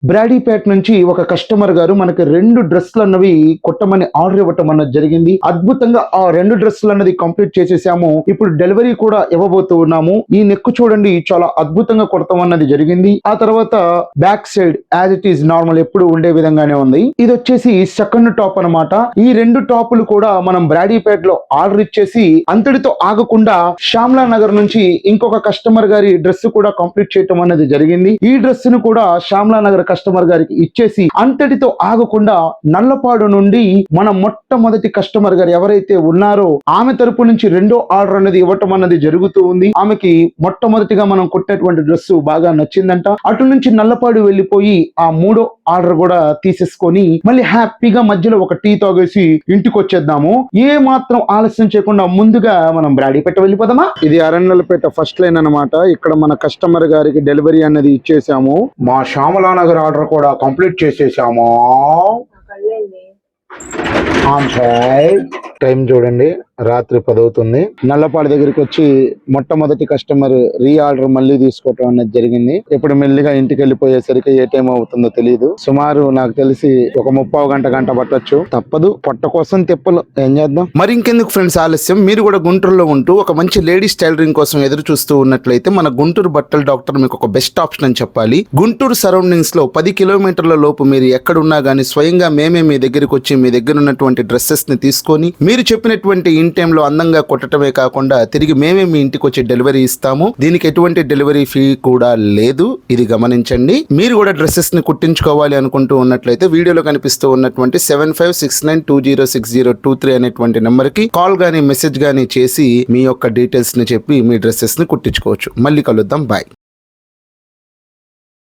బ్రాడీపేట నుంచి ఒక కస్టమర్ గారు మనకి 2 డ్రెస్సులు అన్నవి కుట్టమని ఆర్డర్ ఇవ్వటం అన్నది జరిగింది. అద్భుతంగా ఆ 2 డ్రెస్సులు అన్నది కంప్లీట్ చేసేసాము. ఇప్పుడు డెలివరీ కూడా ఇవ్వబోతూ ఉన్నాము. ఈ నెక్ చూడండి, చాలా అద్భుతంగా కుడతాం అన్నది జరిగింది. ఆ తర్వాత back side as it is normal ఎప్పుడు ఉండే విధంగానే ఉంది. ఇది వచ్చేసి సెకండ్ టాప్ అన్నమాట. ఈ 2 టాపులు కూడా మనం బ్రాడీపేట లో ఆర్డర్ ఇచ్చేసి అంతటితో ఆగకుండా శ్యామ్లా నగర్ నుంచి ఇంకొక కస్టమర్ గారి డ్రెస్ కూడా కంప్లీట్ చేయటం అన్నది జరిగింది. ఈ డ్రెస్ ను కూడా శ్యామ్లా నగర్ కస్టమర్ గారికి ఇచ్చేసి అంతటితో ఆగకుండా నల్లపాడు నుండి మన మొట్టమొదటి కస్టమర్ గారు ఎవరైతే ఉన్నారో ఆమె తరపు నుంచి 2వ ఆర్డర్ అనేది ఇవ్వటం అన్నది జరుగుతూ ఉంది. ఆమెకి మొట్టమొదటిగా మనం కొట్టినటువంటి డ్రెస్ బాగా నచ్చిందంట. అటు నుంచి నల్లపాడు వెళ్ళిపోయి ఆ 3వ ఆర్డర్ కూడా తీసేసుకొని మళ్ళీ హ్యాపీగా మధ్యలో ఒక టీ తాగేసి ఇంటికి వచ్చేద్దాము. ఏ మాత్రం ఆలస్యం చేయకుండా ముందుగా మనం బ్రాడీపేట వెళ్ళిపోదామా. ఇది అరణ్యలపేట ఫస్ట్ లైన్ అన్నమాట. ఇక్కడ మన కస్టమర్ గారికి డెలివరీ అనేది ఇచ్చేసాము. మా శ్యామలా నగర్ ఆర్డర్ కూడా కంప్లీట్ చేసేసాము. టైం చూడండి, రాత్రి 10 అవుతుంది. నల్లపాడు దగ్గరికి వచ్చి మొట్టమొదటి కస్టమర్ రీ ఆర్డర్ మళ్ళీ తీసుకోవటం అనేది జరిగింది. ఇప్పుడు మెల్లిగా ఇంటికి వెళ్ళిపోయేసరికి ఏ టైం అవుతుందో తెలియదు. సుమారు నాకు తెలిసి ఒక 30 గంట పట్టొచ్చు. తప్పదు, పొట్ట కోసం తిప్పలు, ఏం చేద్దాం. మరి ఇంకెందుకు ఫ్రెండ్స్ ఆలస్యం, మీరు కూడా గుంటూరులో ఉంటూ ఒక మంచి లేడీస్ టైలరింగ్ కోసం ఎదురు చూస్తూ ఉన్నట్లయితే మన గుంటూరు బట్టల డాక్టర్ మీకు ఒక బెస్ట్ ఆప్షన్ అని చెప్పాలి. గుంటూరు సరౌండింగ్స్ లో 10 కిలోమీటర్ల లోపు మీరు ఎక్కడున్నా గానీ స్వయంగా మేమే మీ దగ్గరికి వచ్చి మీ దగ్గర ఉన్నటువంటి డ్రెస్సెస్ ని తీసుకొని మీరు చెప్పినటువంటి ఇన్ టైమ్ లో అందంగా కొట్టడమే కాకుండా తిరిగి మేమే మీ ఇంటికి వచ్చి డెలివరీ ఇస్తాము. దీనికి ఎటువంటి డెలివరీ ఫీ కూడా లేదు, ఇది గమనించండి. మీరు కూడా డ్రెస్సెస్ ని కుట్టించుకోవాలి అనుకుంటూ ఉన్నట్లయితే వీడియోలో కనిపిస్తూ ఉన్నటువంటి 7569206023 అనేటువంటి నెంబర్ కి కాల్ గానీ మెసేజ్ గానీ చేసి మీ యొక్క డీటెయిల్స్ ని చెప్పి మీ డ్రెస్సెస్ ని కుట్టించుకోవచ్చు. మళ్ళీ కలుద్దాం, బాయ్.